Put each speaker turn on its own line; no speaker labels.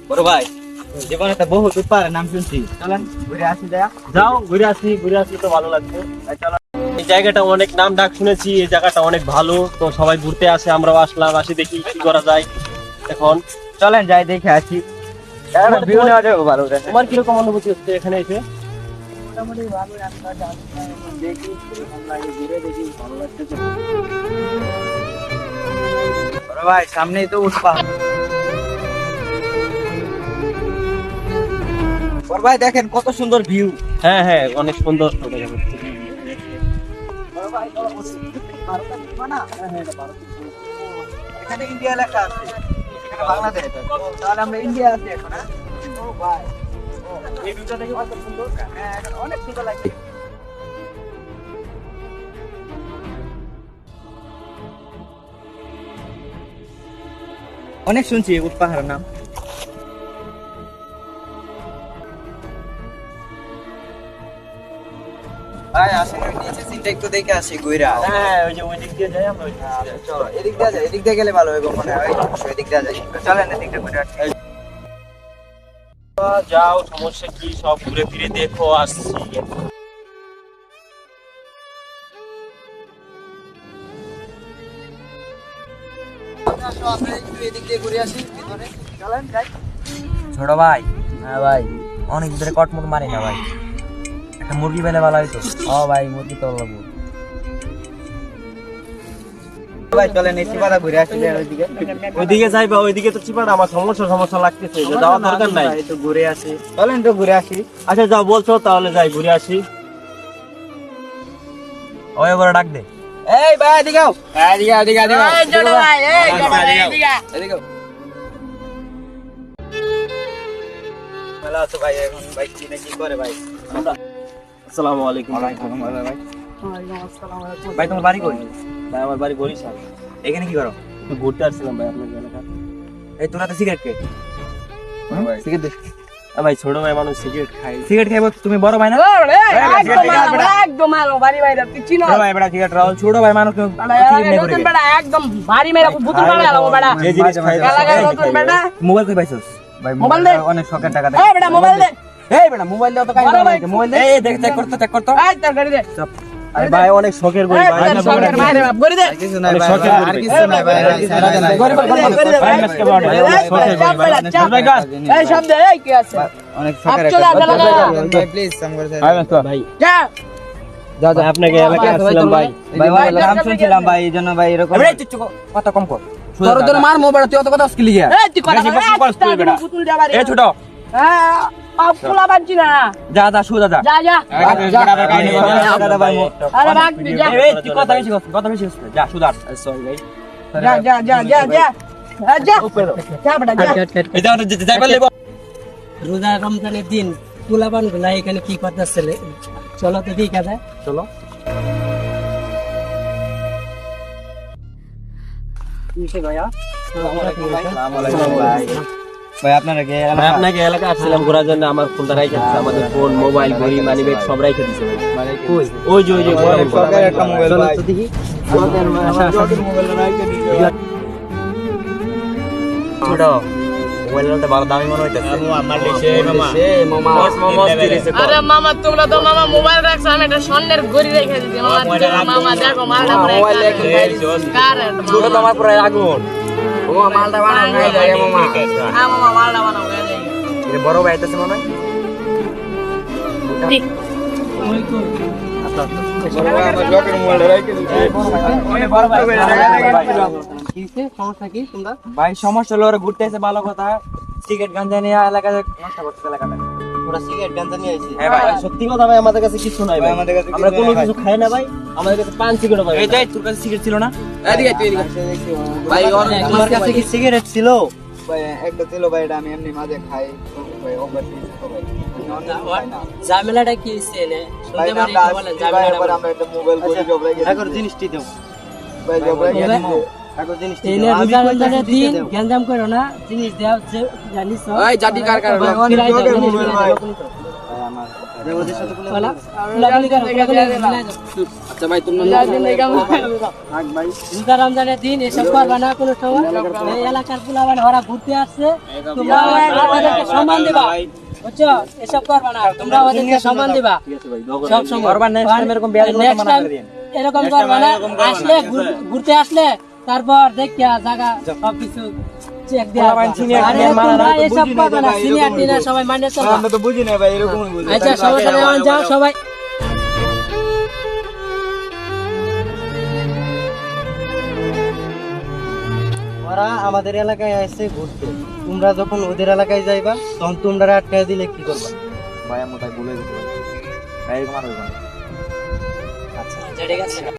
বড় ভাই জীবনে তো বহুত উৎপাদের নাম শুনছি, চলেন ঘুরে আসি।
যাও ঘুরে আসি তো ভালো লাগবে। চলো, এই জায়গাটা অনেক নাম ডাক শুনেছি, এই জায়গাটা অনেক ভালো, তো সবাই ঘুরতে আসে, আমরাও আসলাম, আসি দেখি কি করা যায় এখন।
চলেন যাই দেখে আসি। ভিউ নেওয়া যাবে ভালো।
তোমার কিরকম অনুভূতি হচ্ছে এখানে এসে?
মোটামুটি ভালো, একটা দেখি ভালো লাগে, ঘুরে দেখি ভালো লাগছে। বড় ভাই সামনেই তো উঠবা। বড় ভাই দেখেন কত সুন্দর ভিউ।
হ্যাঁ হ্যাঁ, অনেক সুন্দর।
এখানে ইন্ডিয়া লেখা আছে, এখানে বাংলাদেশ। তাহলে আমরা ইন্ডিয়া আছি এখন। ও ভাই, এই ভিউটা দেখে কত সুন্দর। হ্যাঁ, এখন অনেক সুন্দর লাগছে। অনেক শুনছি উট পাহাড়ের নাম। ভাই আসেন নিচে সিনটা একটু দেখে আসি ঘুরা।
হ্যাঁ, ওই যে ওই দিক দিয়ে যাই আমরা।
চলো এদিক দিয়ে যাই, এদিক দিয়ে গেলে ভালো হবে মনে হয়। এদিক দিয়ে যাই, চলেন এদিকটা ঘুরে আসি।
যাও, সমস্যা কি, সব ঘুরে ফিরে দেখো, আসছি।
ছোট ভাই, হ্যাঁ ভাই, অনেক ভিতরে কটমট মারি না ভাই, একটা মুরগি পেলে ভালো হইতো। ও ভাই মুরগি তো লাগবো ভাই, চলেন এই চিপাটা ঘুরে আসি।
ওইদিকে যাইবা, ওইদিকে তো চিপাটা আমার সমস্যা লাগতেছে, যাওয়ার দরকার নাই।
একটু ঘুরে আসি, চলেন তো ঘুরে আসি।
আচ্ছা যাও বলছো, তাহলে যাই ঘুরে আসি।
ওই বড় ডাক দে, এই ভাই এদিকে আও, এদিকে এদিকে এদিকে এই ছোট ভাই, এই ছোট ভাই এদিকে এদিকে। ভালো আছো ভাই? এখন ভাই কি না কি করে ভাই?
আসসালামু আলাইকুম।
ভাই ভাই তোমার বাড়ি কই?
ভাই আমার বাড়ি বরিশাল।
এখানে কি করো?
একটু ঘুরতে আসছিলাম ভাই আপনার এলাকা।
এই তোরা তো সিগারেট কে? সিগারেট দে।
ভাই ছোট ভাই মানুষ সিগারেট খাই।
সিগারেট খাইবো তুমি বড় ভাই না?
একদম মারো বাড়ি বাইরে তুই চিনো
ছোট ভাই বেটা সিগারেট রাও, ছোট ভাই মানুষ
নতুন বেটা একদম বাড়ি মেরে বুতুল মারা গেল বেটা
যে জিনিস খাই
এলাকার নতুন বেটা
মোবাইল কই পাইছস? ভাই
মোবাইল দে।
অনেক শখের টাকা দে।
এই বেটা মোবাইল দে।
এই বেটা মোবাইল দাও তো কাই
বড় ভাই,
মোবাইল দে। এই দেখ চেক করতে
এই তোর গাড়ি দে।
আরে ভাই অনেক শখের গরি ভাই।
এই তোর শখের মায়ের বাপ গাড়ি দে।
কিছু নাই
অনেক
ভাই,
শখের
আর
গরি।
কিছু নাই ভাই,
এই সব দে, এই কি আছে
অনেক শখের
চলে আসে লাগা।
ভাই প্লিজ সাম করে
ভাই
যা
যাও
ভাই আপনাকে এলাকায় আসছিলাম ভাই।
ভাই ভাই নাম শুনছিলাম ভাই, এইজন্য ভাই এরকম কথা কম কর। তোর মার মোবাইল তুই অত কথা স্কিল গিয়া।
এই তুই কথা বল বুতুল দে বাড়ি
এ ছোট
হ্যাঁ আপুলা বাঁচি না
যা যা সুদা যা
যা যা আরে ভাগ তুই যা
এই তুই কথা বেশি করছিস যা সুদা। সরি ভাই,
যা যা যা যা যা যা যা বেটা যা
এই দাও যাই বললে
রোজা রমজানের দিন পোলাপান গুলা এখানে কি করতেছে? চলো তো ঠিক আছে,
চলো। ভাই আপনারা কে
ভাই আপনাকে এলাকায় আসছিলাম ঘোরার জন্য, আমার ফোনটা রাইখে দিছে, আমাদের ফোন মোবাইল ঘড়ি মানি ব্যাগ সব রাইখে দিছে ভাই। কই ওই যে
সরকার একটা মোবাইল ভাই
তো দেখি
ছোট মোবাইলটা ভালো দামি মনে হইতাছে।
আরে মামা তোমরা তো মামা মোবাইল রাখছো, আমি একটা স্বর্ণের ঘড়ি রেখে দিছি মামা। মামা দেখো মালটা পরে কার
ছোট তোমার পুরো আগুন। ও মালটা বানাও গায় যায় মামা।
হ্যাঁ মামা মালটা বানাও গায় যায়।
এটা বড় ভাই আইতাছে মনে হয়।
ঠিক
ভাই সমস্যা হলো ওরা ঘুরতে এসে ভালো কথা, সিগারেট গাঞ্জা নিয়ে এলাকায় নষ্ট করতে এলাকাটা।
ওরা সিগারেট গাঞ্জা নিয়ে আইছে।
হ্যাঁ ভাই,
সত্যি কথা ভাই, আমাদের কাছে কিছু নাই ভাই,
আমাদের কাছে
আমরা কোনো কিছু খাই না ভাই, আমাদের কাছে পান সিগারেট ভাই।
এই যাই তোর কাছে সিগারেট ছিল না?
এদিকে তুই এদিকে
ভাই
তোমার কাছে কি সিগারেট ছিল?
ভাই একটা ছিল ভাই, এটা আমি এমনি মাঝে খাই ভাই, ওভার দিয়েছি তো ভাই।
ঝামেলাটা কি হইছে নে
ভাই
শুনতে পারি
আমরা
বলেন
আসছি ভাই, এবার
ঝামেলাটা
আমরা একটা মোবাইল করে জবরাই গেছি
আগের জিনিসটি দাও
ভাই, জবরাই গেছি।
আগের জিনিসটি
এনে রোজা রমজানের দিন গঞ্জাম করো না, জিনিস দেও জানিস
ভাই জাতি কার কার
কিরাই দাও, জিনিস
মোবাইল
কিরাই
ভাই।
দাও।
ভাই আমার কথা ওদের সাথে কোনো
বলা কুলাকুলি করো, কুলাকুলি মিলাই দাও।
আচ্ছা ভাই তোমরা থাক ভাই
রোজা রমজানের দিন এসব করবা না কোনো সময়। এই এলাকার পোলাপান ওরা ঘুরতে আসছে, তোমরা ওদেরকে সম্মান দিবা, বুঝছো? এসব করবা না, তোমরা ওদেরকে সম্মান দিবা সব সময়।
করবা next time এরকম বিয়ার গুলো
Next
মানা
time
করে দিন
এরকম করবা না। আসলে ঘুরতে আসলে তারপর দেখিয়া জায়গা সবকিছু চেক দিয়া
পোলাপান senior
আরে
টিনিয়র মানা না
তোমরা
তো
এসব
বুঝি না
করবা না,
ভাই,
সিনিয়র
এরকমই
টিনিয়র
বুঝি।
সবাই মাইনে চলবা।
আমরা তো বুঝি না ভাই এরকমই বুঝি
আচ্ছা সমস্যা নেই, এখন যাও সবাই।
ওরা আমাদের এলাকায় আসছে ঘুরতে, তোমরা যখন ওদের এলাকায় যাইবা তখন তোমরা আটকায় দিলে কি করবা?
ভাই আমরা তাই বলে দিতে পারি ভাই এরকম আর হইব না
আচ্ছা ঠিক আছে।